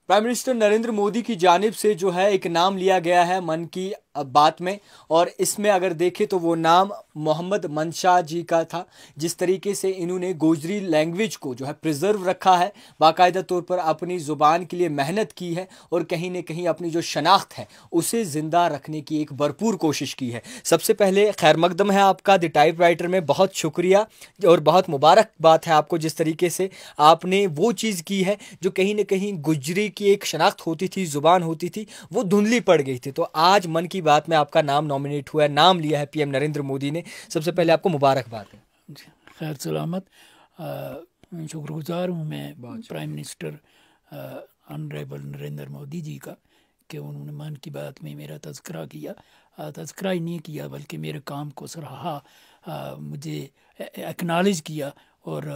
Prime minister Narendra Modi की जानिब से जो है एक नाम लिया गया है मन की बात में, और इसमें अगर देखें तो वो नाम मोहम्मद मनशा जी का था। जिस तरीके से इन्होंने गोजरी लैंग्वेज को जो है प्रिजर्व रखा है, बाकायदा तौर पर अपनी ज़ुबान के लिए मेहनत की है, और कहीं न कहीं अपनी जो शनाख्त है उसे ज़िंदा रखने की एक भरपूर कोशिश की है। सबसे पहले खैर मकदम है आपका द टाइप राइटर में, बहुत शुक्रिया और बहुत मुबारक बात है आपको जिस तरीके से आपने वो चीज़ की है जो कहीं ना कहीं गुजरी की एक शनाख्त होती थी, ज़ुबान होती थी, वो धुंधली पड़ गई थी। तो आज मन की बात में आपका नाम नॉमिनेट हुआ है, नाम लिया है पीएम नरेंद्र मोदी ने। सबसे पहले आपको मुबारकबाद है। खैर सलामत, शुक्रगुजार हूँ मैं prime minister honourable Narendra Modi ji का कि उन्होंने मन की बात में मेरा तज़किरा किया। तज़किरा ही नहीं किया बल्कि मेरे काम को सराहा, मुझे एक्नॉलेज किया। और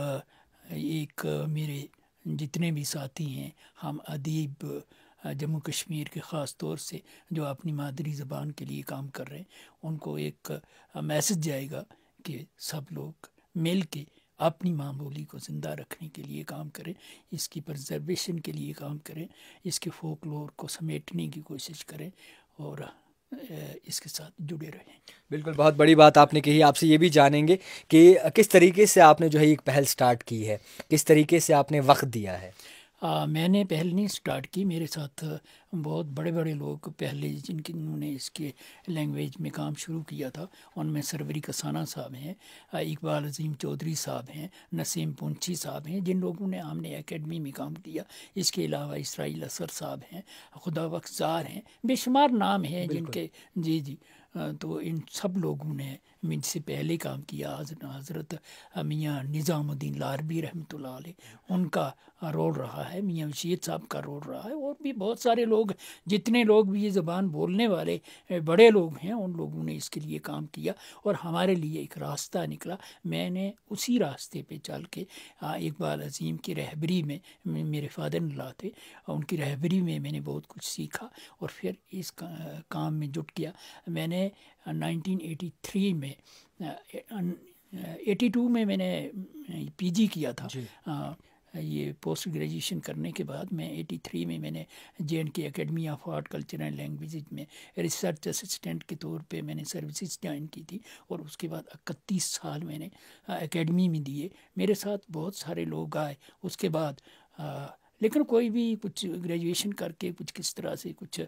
एक मेरे जितने भी साथी हैं, हम अदीब जम्मू कश्मीर के ख़ास तौर से जो अपनी मादरी ज़बान के लिए काम कर रहे हैं, उनको एक मैसेज जाएगा कि सब लोग मिल के अपनी माँ बोली को ज़िंदा रखने के लिए काम करें, इसकी प्रजर्वेशन के लिए काम करें, इसके फोकलोर को समेटने की कोशिश करें और इसके साथ जुड़े रहें। बिल्कुल, बहुत बड़ी बात आपने कही। आपसे ये भी जानेंगे कि किस तरीके से आपने जो है एक पहल स्टार्ट की है, किस तरीके से आपने वक्त दिया है। मैंने पहल नहीं स्टार्ट की, मेरे साथ बहुत बड़े बड़े लोग पहले जिन्होंने इसके लैंग्वेज में काम शुरू किया था, उनमें सरवरी कसाना साहब हैं, इकबाल अजीम चौधरी साहब हैं, नसीम पुंछी साहब हैं, जिन लोगों ने हमने एकेडमी में काम किया। इसके अलावा इसराइल असर साहब हैं, खुदा बख्जार हैं, बेशुमार नाम हैं जिनके। जी जी, तो इन सब लोगों ने मुझसे पहले काम किया। हज़रत मियाँ निज़ामुद्दीन लारबी रहमतुल्लाह अलैह, उनका रोल रहा है, मियाँ वशीद साहब का रोल रहा है, और भी बहुत सारे लोग, जितने लोग भी ये ज़बान बोलने वाले बड़े लोग हैं, उन लोगों ने इसके लिए काम किया और हमारे लिए एक रास्ता निकला। मैंने उसी रास्ते पे चल के इकबाल अजीम की रहबरी में, मेरे फादर इन लॉ थे, उनकी रहबरी में मैंने बहुत कुछ सीखा और फिर इस काम में जुट गया। मैंने 1983 में 82 में मैंने पीजी किया था। ये पोस्ट ग्रेजुएशन करने के बाद मैं 83 में मैंने JNK academy of art culture and language में रिसर्च असिस्टेंट के तौर पे मैंने सर्विसेज ज्वाइन की थी, और उसके बाद 31 साल मैंने एकेडमी में दिए। मेरे साथ बहुत सारे लोग आए उसके बाद, लेकिन कोई भी कुछ ग्रेजुएशन करके कुछ किस तरह से कुछ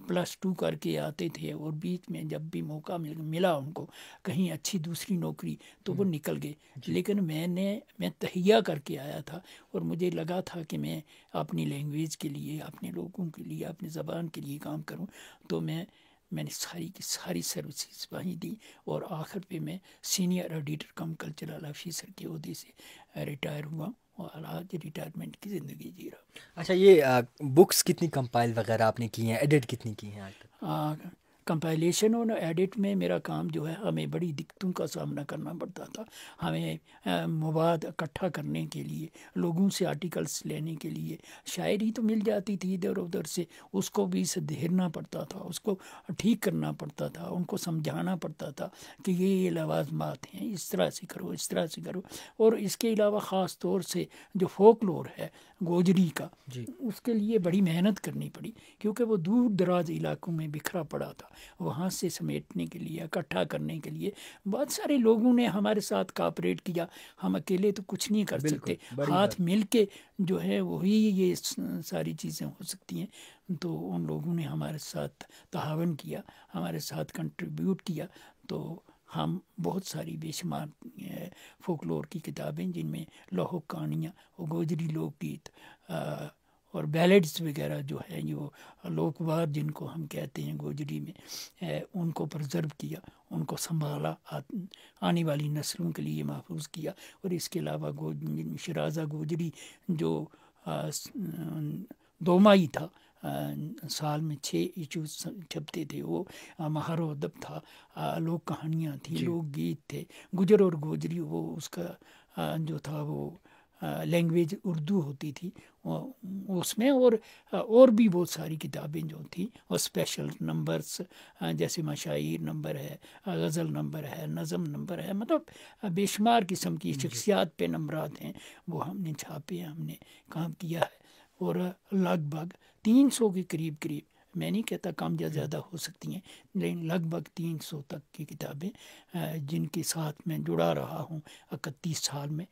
+2 करके आते थे, और बीच में जब भी मौका मिला उनको कहीं अच्छी दूसरी नौकरी, तो वो निकल गए। लेकिन मैं तहिया करके आया था, और मुझे लगा था कि मैं अपनी लैंग्वेज के लिए, अपने लोगों के लिए, अपनी ज़बान के लिए काम करूं। तो मैंने सारी की सारी सर्विसेज वहीं दी, और आखिर पे मैं सीनियर एडिटर कम कल्चरल ऑफिसर के ओहदे से रिटायर हुआ और आज रिटायरमेंट की ज़िंदगी जी रहा। अच्छा, ये बुक्स कितनी कंपाइल वगैरह आपने की हैं, एडिट कितनी की हैं आज तक? कंपाइलेशन और एडिट में मेरा काम जो है, हमें बड़ी दिक्कतों का सामना करना पड़ता था। हमें मवाद इकट्ठा करने के लिए, लोगों से आर्टिकल्स लेने के लिए, शायरी तो मिल जाती थी इधर उधर से, उसको भी सधेरना पड़ता था, उसको ठीक करना पड़ता था, उनको समझाना पड़ता था कि ये लवाजमात हैं, इस तरह से करो, इस तरह से करो। और इसके अलावा ख़ास तौर से जो फोकलोर है गोजरी का, उसके लिए बड़ी मेहनत करनी पड़ी, क्योंकि वो दूर दराज इलाकों में बिखरा पड़ा था। वहाँ से समेटने के लिए, इकट्ठा करने के लिए बहुत सारे लोगों ने हमारे साथ कोऑपरेट किया। हम अकेले तो कुछ नहीं कर सकते, हाथ मिल के जो है वही ये सारी चीज़ें हो सकती हैं। तो उन लोगों ने हमारे साथ ताहावन किया, हमारे साथ कंट्रीब्यूट किया। तो हम बहुत सारी बेशुमार फोकलोर की किताबें, जिनमें लोह कहानियाँ और गोजरी लोकगीत और बैलेड्स वगैरह जो है, जो लोकवाद जिनको हम कहते हैं गोजरी में, उनको प्रिजर्व किया, उनको संभाला, आने वाली नस्लों के लिए महफूज किया। और इसके अलावा शराजा गोजरी जो दोमाही था, साल में 6 इशू छपते थे, वो महार अदब था, लोक कहानियाँ थी, लोकगीत थे, गुजर और गोजरी, वो उसका जो था वो लैंग्वेज उर्दू होती थी उसमें। और भी बहुत सारी किताबें जो थी, और स्पेशल नंबर्स, जैसे मशाइर नंबर है, गज़ल नंबर है, नज़म नंबर है, मतलब बेशुमार किस्म की शख्सियात पे नंबरात हैं, वो हमने छापे, हमने काम किया है। اور لگ بھگ 300 کے قریب، میں نہیں کہتا کم یا زیادہ ہو سکتی ہیں، لیکن لگ بھگ 300 تک کی کتابیں جن کے ساتھ میں جڑا رہا ہوں 31 سال میں،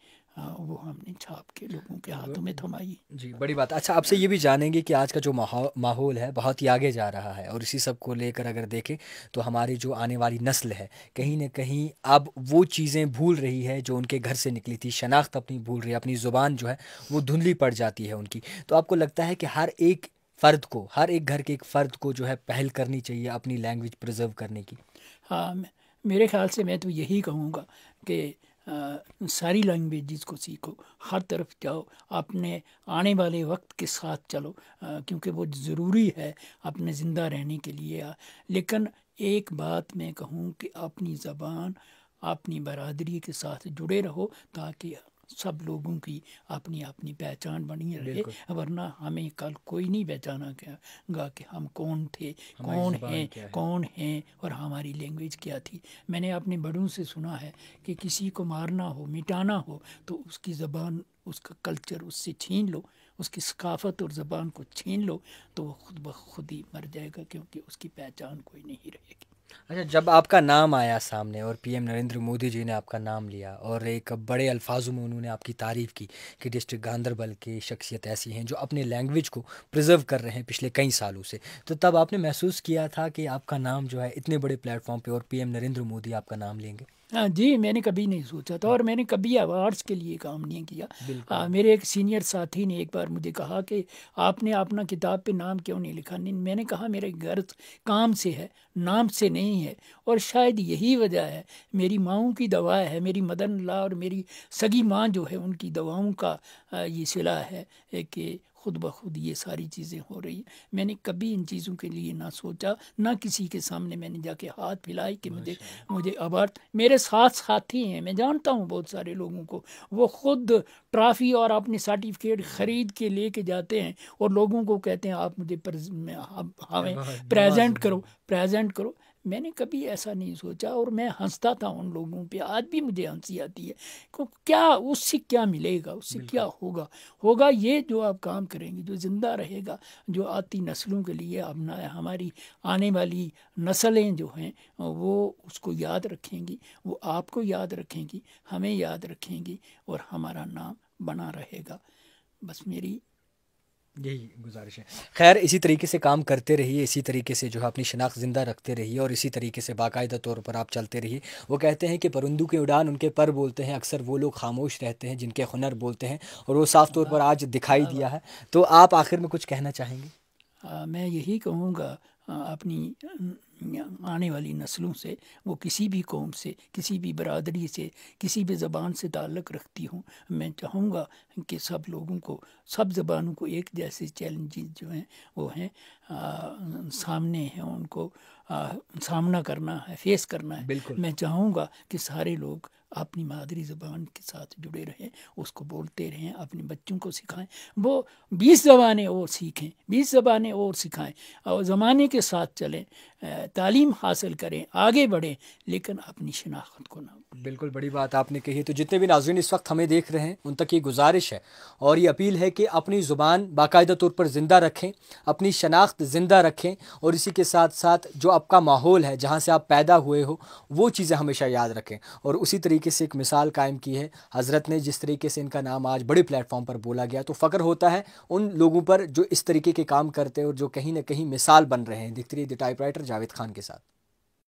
وہ ہم نے چھاپ کے لوگوں کے ہاتھوں میں تھمائی۔ جی بڑی بات۔ اچھا آپ سے یہ بھی جانیں گے کہ آج کا جو ماحول ہے بہت ہی آگے جا رہا ہے، اور اسی سب کو لے کر اگر دیکھیں تو ہماری جو آنے والی نسل ہے کہیں نہ کہیں اب وہ چیزیں بھول رہی ہے جو ان کے گھر سے نکلی تھی، شناخت اپنی بھول رہی ہے، اپنی زبان جو ہے وہ دھندلی پڑ جاتی ہے ان کی۔ تو آپ کو لگتا ہے کہ ہر ایک فرد کو، ہر ایک گھر کے ایک فرد کو جو ہے پہل کرنی چاہیے اپنی لینگویج پرزرو کرنے کی؟ ہاں، میرے خیال سے میں تو یہی کہوں گا کہ ساری لینگویجز کو سیکھو، ہر طرف جاؤ، اپنے آنے والے وقت کے ساتھ چلو، کیونکہ وہ ضروری ہے اپنے زندہ رہنے کے لیے۔ لیکن ایک بات میں کہوں کہ اپنی زبان، اپنی برادری کے ساتھ جڑے رہو، تاکہ سب لوگوں کی اپنی اپنی پہچان بنی رہے، ورنہ ہمیں کل کوئی نہیں پہچانا گا کہ ہم کون تھے، کون ہیں اور ہماری لینگویج کیا تھی۔ میں نے اپنے بڑوں سے سنا ہے کہ کسی کو مارنا ہو، مٹانا ہو، تو اس کی زبان، اس کا کلچر اس سے چھین لو، اس کی ثقافت اور زبان کو چھین لو، تو وہ خود بخود ہی مر جائے گا، کیونکہ اس کی پہچان کوئی نہیں رہے گی۔ اچھا، جب آپ کا نام آیا سامنے اور پی ایم نریندر مودی جی نے آپ کا نام لیا اور ایک بڑے الفاظوں میں انہوں نے آپ کی تعریف کی کہ ڈسٹرکٹ گاندربل کی شخصیت ایسی ہیں جو اپنے لینگویج کو پرزرو کر رہے ہیں پچھلے کئی سالوں سے، تو تب آپ نے محسوس کیا تھا کہ آپ کا نام جو ہے اتنے بڑے پلیٹ فارم پہ اور پی ایم نریندر مودی آپ کا نام لیں گے؟ جی، میں نے کبھی نہیں سوچا تھا، اور میں نے کبھی ایوارڈس کے لیے کام نہیں کیا۔ میرے ایک سینئر ساتھی نے ایک بار مجھے کہا کہ آپ نے اپنا کتاب پہ نام کیوں نہیں لکھا؟ میں نے کہا میرے غرض کام سے ہے، نام سے نہیں ہے، اور شاید یہی وجہ ہے، میری ماؤں کی دوا ہے، میری مدن اللہ اور میری سگی ماں جو ہے ان کی دواؤں کا یہ صلہ ہے کہ خود بخود یہ ساری چیزیں ہو رہی ہیں۔ میں نے کبھی ان چیزوں کے لیے نہ سوچا، نہ کسی کے سامنے میں نے جا کے ہاتھ پھیلائے کہ مجھے ایوارڈ۔ میرے ساتھ ساتھی ہیں، میں جانتا ہوں بہت سارے لوگوں کو، وہ خود ٹرافی اور اپنی سرٹیفکیٹ خرید کے لے کے جاتے ہیں اور لوگوں کو کہتے ہیں آپ مجھے ہمیں پریزنٹ کرو۔ میں نے کبھی ایسا نہیں سوچا، اور میں ہنستا تھا ان لوگوں پہ، آج بھی مجھے ہنسی آتی ہے۔ کیا اس سے کیا ملے گا؟ اس سے کیا ہوگا یہ جو آپ کام کریں گے، جو زندہ رہے گا، جو آتی نسلوں کے لیے، ہماری آنے والی نسلیں جو ہیں وہ اس کو یاد رکھیں گی، وہ آپ کو یاد رکھیں گی، ہمیں یاد رکھیں گی، اور ہمارا نام بنا رہے گا۔ بس میری یہی گزارش ہے۔ خیر، اسی طریقے سے کام کرتے رہیے، اسی طریقے سے جو ہے اپنی شناخت زندہ رکھتے رہیے، اور اسی طریقے سے باقاعدہ طور پر آپ چلتے رہیے۔ وہ کہتے ہیں کہ پرندوں کے اڑان ان کے پر بولتے ہیں، اکثر وہ لوگ خاموش رہتے ہیں جن کے ہنر بولتے ہیں، اور وہ صاف طور پر آج دکھائی دیا ہے۔ تو آپ آخر میں کچھ کہنا چاہیں گے؟ میں یہی کہوں گا اپنی آنے والی نسلوں سے، وہ کسی بھی قوم سے، کسی بھی برادری سے، کسی بھی زبان سے تعلق رکھتی ہوں، میں چاہوں گا کہ سب لوگوں کو، سب زبانوں کو ایک جیسے چیلنجز جو ہیں وہ ہیں، سامنے ہیں، ان کو سامنا کرنا ہے، فیس کرنا ہے۔ بالکل۔ میں چاہوں گا کہ سارے لوگ اپنی مادری زبان کے ساتھ جڑے رہیں، اس کو بولتے رہیں، اپنے بچوں کو سکھائیں، وہ 20 زبانیں اور سیکھیں، 20 زبانیں اور سکھائیں، اور زمانے کے ساتھ چلیں، تعلیم حاصل کریں، آگے بڑھیں، لیکن اپنی شناخت کو نہ بھولیں۔ بالکل، بڑی بات آپ نے کہی ہے۔ تو جتنے بھی ناظرین اس وقت ہمیں دیکھ رہے ہیں ان تک یہ گزارش ہے اور یہ اپیل ہے کہ اپنی زبان باقاعدہ طور پر زندہ رکھیں، اپنی شناخت زندہ رکھیں، اور اسی کے ساتھ ساتھ جو آپ کا ماحول ہے، جہاں سے آپ پیدا ہوئے ہو، وہ چیزیں ہمیشہ یاد رکھیں۔ اور اسی طریقے سے ایک مثال قائم کی ہے حضرت نے، جس طریقے سے ان کا نام آج بڑے پلیٹ فارم پر بولا گیا، تو فخر ہوتا ہے ان لوگوں پر جو اس طریقے کے کام کرتے ہیں اور جو کہیں نہ کہیں مثال بن رہے ہیں۔ دیکھتے رہیے the type writer, Javed Khan کے ساتھ۔